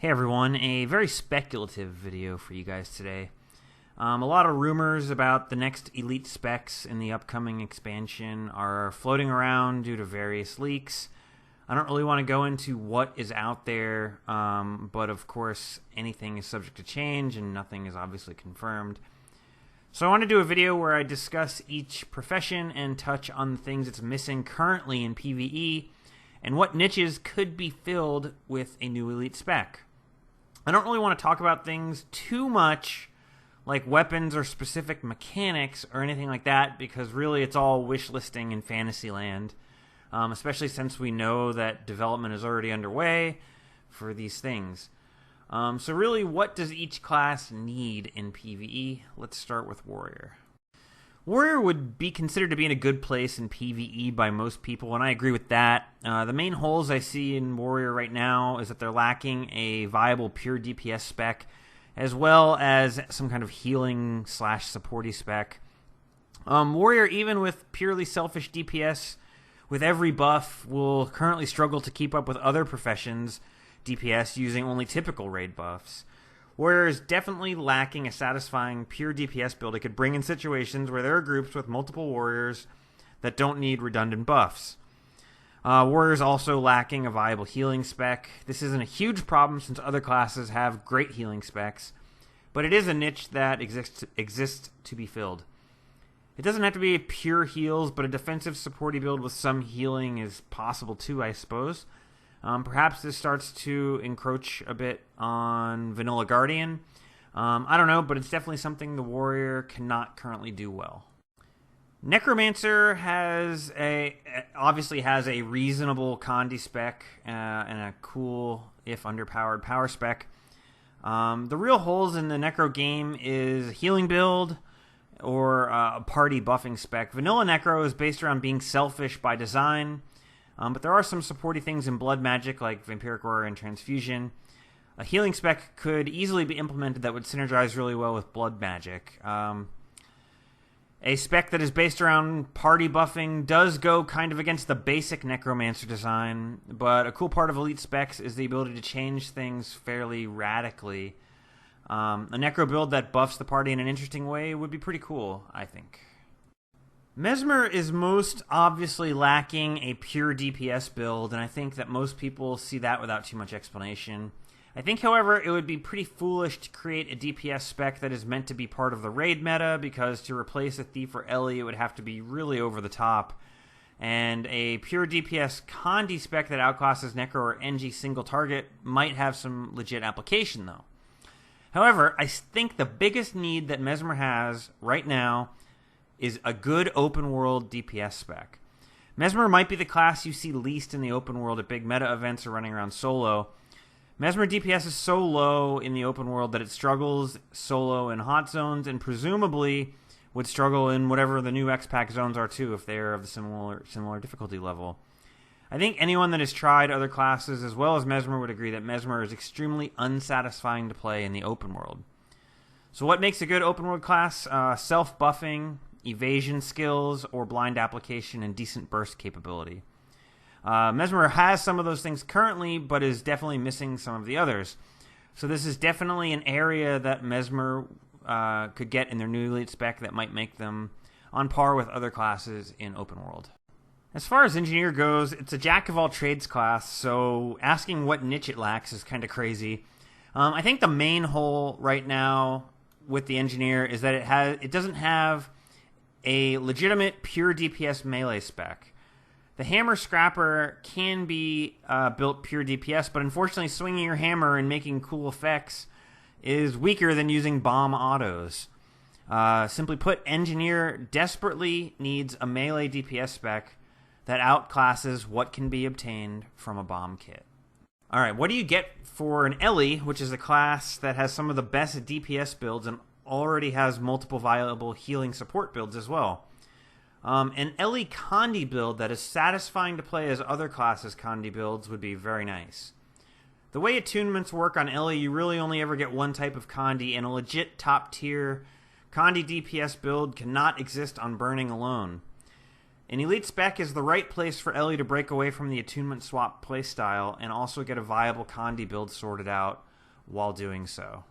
Hey everyone, a very speculative video for you guys today. A lot of rumors about the next elite specs in the upcoming expansion are floating around due to various leaks. I don't really want to go into what is out there, but of course anything is subject to change and nothing is obviously confirmed. So I want to do a video where I discuss each profession and touch on the things it's missing currently in PvE and what niches could be filled with a new elite spec. I don't really want to talk about things too much like weapons or specific mechanics or anything like that, because really it's all wish listing in Fantasyland, especially since we know that development is already underway for these things. So really, what does each class need in PvE? Let's start with Warrior. Warrior would be considered to be in a good place in PvE by most people, and I agree with that. The main holes I see in Warrior right now is that they're lacking a viable pure DPS spec, as well as some kind of healing / supporty spec. Warrior, even with purely selfish DPS, with every buff, will currently struggle to keep up with other professions' DPS using only typical raid buffs. Warrior is definitely lacking a satisfying pure DPS build it could bring in situations where there are groups with multiple warriors that don't need redundant buffs. Warrior is also lacking a viable healing spec. This isn't a huge problem since other classes have great healing specs, but it is a niche that exists to be filled. It doesn't have to be pure heals, but a defensive supporty build with some healing is possible too, I suppose. Perhaps this starts to encroach a bit on Vanilla Guardian. I don't know, but it's definitely something the Warrior cannot currently do well. Necromancer obviously has a reasonable Condi spec and a cool, if underpowered, power spec. The real holes in the Necro game is healing build or a party buffing spec. Vanilla Necro is based around being selfish by design. But there are some supporty things in blood magic like Vampiric Roar and Transfusion. A healing spec could easily be implemented that would synergize really well with blood magic. A spec that is based around party buffing does go kind of against the basic Necromancer design, but a cool part of elite specs is the ability to change things fairly radically. A Necro build that buffs the party in an interesting way would be pretty cool, I think. Mesmer is most obviously lacking a pure DPS build, and I think that most people see that without too much explanation. I think, however, it would be pretty foolish to create a DPS spec that is meant to be part of the raid meta, because to replace a Thief or Ellie, it would have to be really over the top. And a pure DPS Condi spec that outclasses Necro or NG single target might have some legit application, though. However, I think the biggest need that Mesmer has right now is a good open world DPS spec. Mesmer might be the class you see least in the open world at big meta events or running around solo. Mesmer DPS is so low in the open world that it struggles solo in hot zones, and presumably would struggle in whatever the new X-Pack zones are too, if they are of the similar difficulty level. I think anyone that has tried other classes as well as Mesmer would agree that Mesmer is extremely unsatisfying to play in the open world. So what makes a good open world class? Self-buffing, evasion skills, or blind application and decent burst capability. Mesmer has some of those things currently, but is definitely missing some of the others. So this is definitely an area that Mesmer could get in their new elite spec that might make them on par with other classes in open world. As far as Engineer goes, it's a jack-of-all-trades class, so asking what niche it lacks is kind of crazy. I think the main hole right now with the Engineer is that it doesn't have a legitimate pure DPS melee spec. The Hammer Scrapper can be built pure DPS, but unfortunately swinging your hammer and making cool effects is weaker than using bomb autos. Simply put, Engineer desperately needs a melee DPS spec that outclasses what can be obtained from a bomb kit. Alright, what do you get for an Ellie, which is a class that has some of the best DPS builds and already has multiple viable healing support builds as well? An Ellie Condi build that is satisfying to play as other classes' Condi builds would be very nice. The way attunements work on Ellie, you really only ever get one type of Condi, and a legit top-tier Condi DPS build cannot exist on Burning alone. An elite spec is the right place for Ellie to break away from the attunement swap playstyle and also get a viable Condi build sorted out while doing so.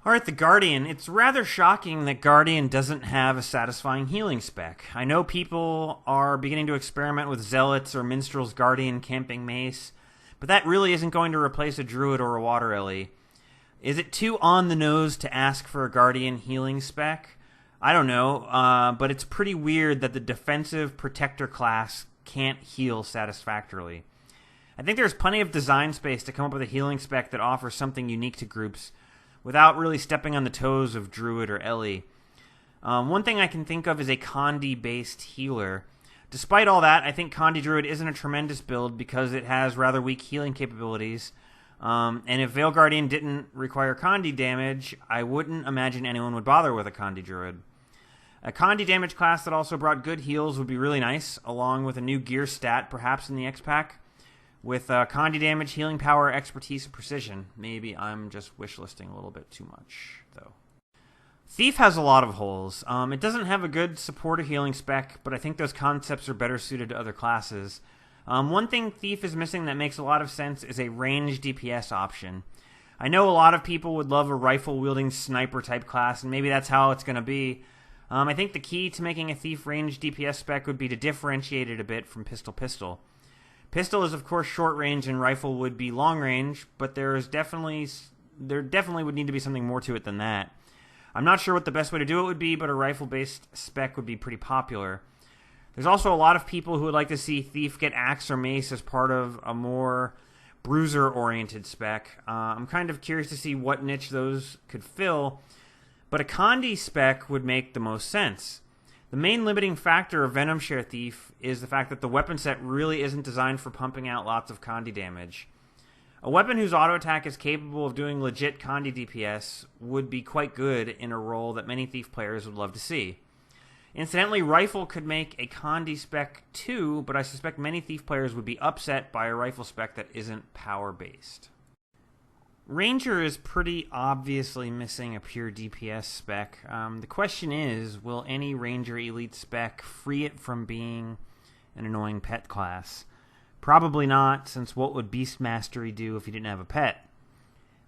Alright, the Guardian. It's rather shocking that Guardian doesn't have a satisfying healing spec. I know people are beginning to experiment with Zealots or Minstrel's Guardian camping mace, but that really isn't going to replace a Druid or a Water Ellie. Is it too on the nose to ask for a Guardian healing spec? I don't know, but it's pretty weird that the defensive protector class can't heal satisfactorily. I think there's plenty of design space to come up with a healing spec that offers something unique to groups without really stepping on the toes of Druid or Ellie. One thing I can think of is a Condi-based healer. Despite all that, I think Condi Druid isn't a tremendous build because it has rather weak healing capabilities. And if Veil Guardian didn't require Condi damage, I wouldn't imagine anyone would bother with a Condi Druid. A Condi damage class that also brought good heals would be really nice, along with a new gear stat, perhaps in the X-Pack, with Condi damage, healing power, expertise, and precision. Maybe I'm just wishlisting a little bit too much, though. Thief has a lot of holes. It doesn't have a good support or healing spec, but I think those concepts are better suited to other classes. One thing Thief is missing that makes a lot of sense is a range DPS option. I know a lot of people would love a rifle-wielding sniper-type class, and maybe that's how it's going to be. I think the key to making a Thief range DPS spec would be to differentiate it a bit from Pistol. Pistol is, of course, short range, and Rifle would be long range, but there definitely would need to be something more to it than that. I'm not sure what the best way to do it would be, but a rifle-based spec would be pretty popular. There's also a lot of people who would like to see Thief get Axe or Mace as part of a more bruiser-oriented spec. I'm kind of curious to see what niche those could fill, but a Condi spec would make the most sense. The main limiting factor of Venom Share Thief is the fact that the weapon set really isn't designed for pumping out lots of Condi damage. A weapon whose auto attack is capable of doing legit Condi DPS would be quite good in a role that many Thief players would love to see. Incidentally, Rifle could make a Condi spec too, but I suspect many Thief players would be upset by a Rifle spec that isn't power-based. Ranger is pretty obviously missing a pure DPS spec. The question is, will any Ranger Elite spec free it from being an annoying pet class? Probably not, since what would Beast Mastery do if you didn't have a pet?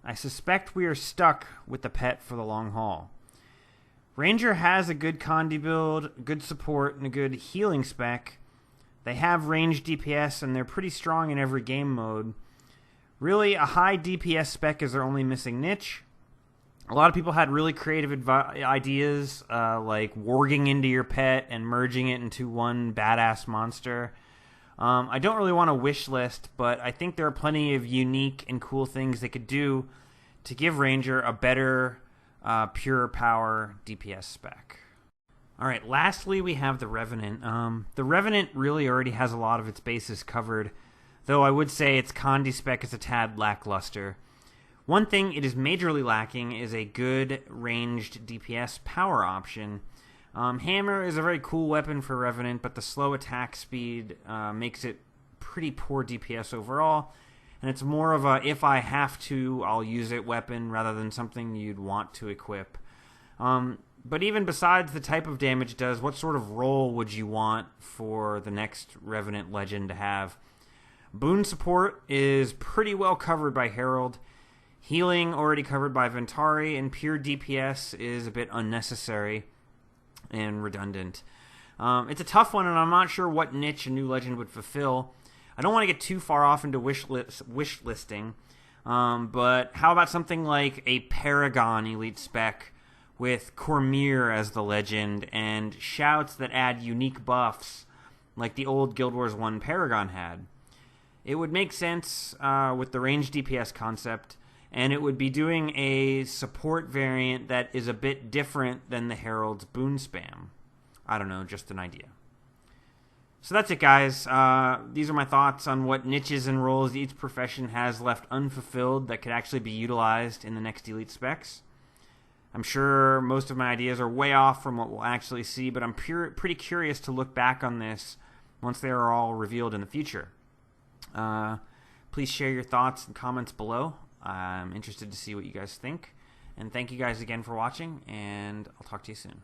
I suspect we are stuck with the pet for the long haul. Ranger has a good Condi build, good support, and a good healing spec. They have range DPS, and they're pretty strong in every game mode. Really, a high DPS spec is their only missing niche. A lot of people had really creative ideas, like warging into your pet and merging it into one badass monster. I don't really want a wish list, but I think there are plenty of unique and cool things they could do to give Ranger a better pure power DPS spec. Alright, lastly we have the Revenant. The Revenant really already has a lot of its bases covered, though I would say its Condi spec is a tad lackluster. One thing it is majorly lacking is a good ranged DPS power option. Hammer is a very cool weapon for Revenant, but the slow attack speed makes it pretty poor DPS overall, and it's more of a if I have to, I'll use it weapon rather than something you'd want to equip. But even besides the type of damage it does, what sort of role would you want for the next Revenant Legend to have? Boon support is pretty well covered by Herald. Healing already covered by Ventari, and pure DPS is a bit unnecessary and redundant. It's a tough one, and I'm not sure what niche a new legend would fulfill. I don't want to get too far off into wish listing, but how about something like a Paragon Elite spec with Cormyr as the legend and shouts that add unique buffs like the old Guild Wars 1 Paragon had? It would make sense with the range DPS concept, and it would be doing a support variant that is a bit different than the Herald's boon spam. I don't know, just an idea. So that's it, guys. These are my thoughts on what niches and roles each profession has left unfulfilled that could actually be utilized in the next Elite specs. I'm sure most of my ideas are way off from what we'll actually see, but I'm pretty curious to look back on this once they are all revealed in the future. Please share your thoughts and comments below. I'm interested to see what you guys think. And thank you guys again for watching, and I'll talk to you soon.